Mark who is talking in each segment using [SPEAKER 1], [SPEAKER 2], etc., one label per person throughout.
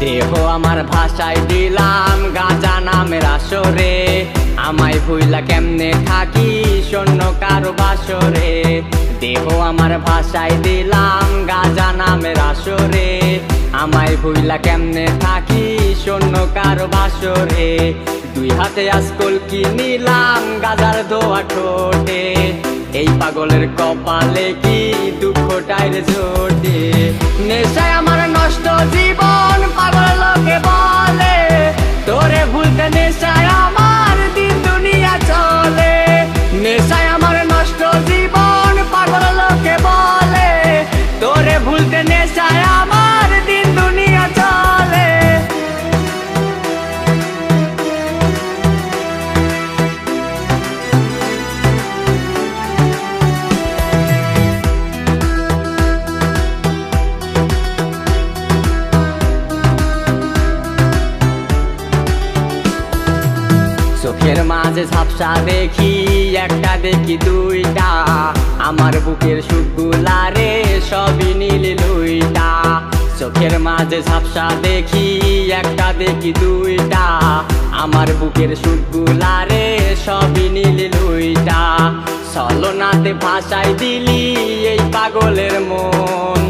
[SPEAKER 1] দেহ আমার ভাষায় দিলাম গাঁজা নামের আসরে, আমায় ভুইলা কেমনে থাকি শূন্য কারো বাসরে। দেহ আমার ভাষায় দিলাম গাঁজা নামের আসরে, আমায় ভুইলা কেমনে থাকি শূন্য কারো বাসরে। দুই হাতে আজকল কি নিলাম গাঁজার দোয়া ঠোঁটে, এই পাগলের কপালে কি দুঃখটাই জোটে। নেশায় আমার নষ্ট জীবন পাগল লোকে বলে, তোরে ভুলতে নেশায় আমার দিন দুনিয়া চলে। নেশায় আমার নষ্ট জীবন পাগল লোকে বলে, তোরে ভুলতে নেশায় আমার দিন দুনিয়া চলে। চোখের মাঝে ঝাপসা দেখি একটা দেখি দুইটা, আমার বুকের সুখগুলারে সবই নীল লুইটা। চোখের মাঝে ঝাপসা দেখি একটা দেখি দুইটা, আমার বুকের সুখগুলারে সবই নীল লুইটা। ছলনাতে ভাষায় দিলি এই পাগলের মন,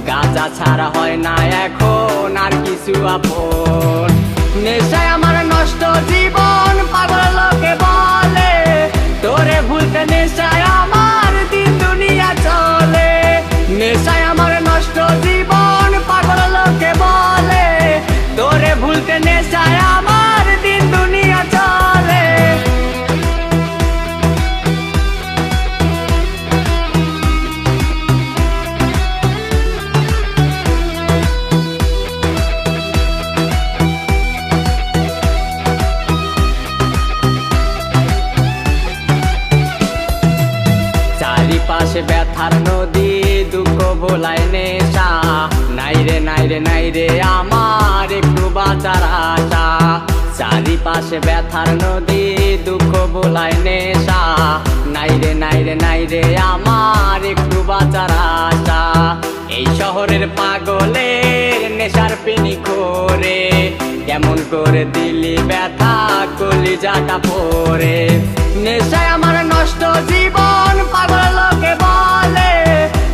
[SPEAKER 1] গাঁজা ছাড়া হয় না এখন আর কিছু আপন। নেশায় আমার নষ্ট জীবন পাগল লোকে বলে, তোরে ভুলতে নেশায় আমার দিন দুনিয়া চলে। নেশায় আমার নষ্ট জীবন পাগল লোকে বলে, তোরে ভুলতে নেশায় আমার দিন দুনিয়া চলে। চারিপাশে ব্যথার নদী দুঃখ ভোলায় নেশা, নাইরে নাইরে নাইরে আমার একটু বাঁচার আশা। চারিপাশে ব্যথার নদী দুঃখ ভোলায় নেশা, নাইরে নাইরে নাইরে আমার একটু বাঁচার আশা। এই শহরের পাগলের নেশার পিনি করে, কেমন করে দিলি ব্যথা কলিজাটা পড়ে। নেশায় আমার নষ্ট জীবন পাগল লোকে বলে,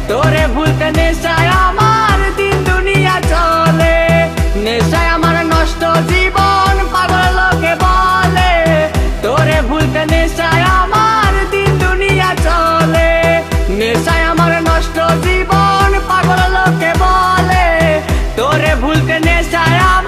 [SPEAKER 1] তোরে ভুলতে নেশায় আমার দিন দুনিয়া চলে। নেশায় আমার নষ্ট জীবন পাগল লোকে বলে, তোরে ভুলতে নেশায় আমার দিন দুনিয়া চলে। নেশায় আমার নষ্ট জীবন পাগল লোকে বলে, তোরে ভুলতে নেশায় আমার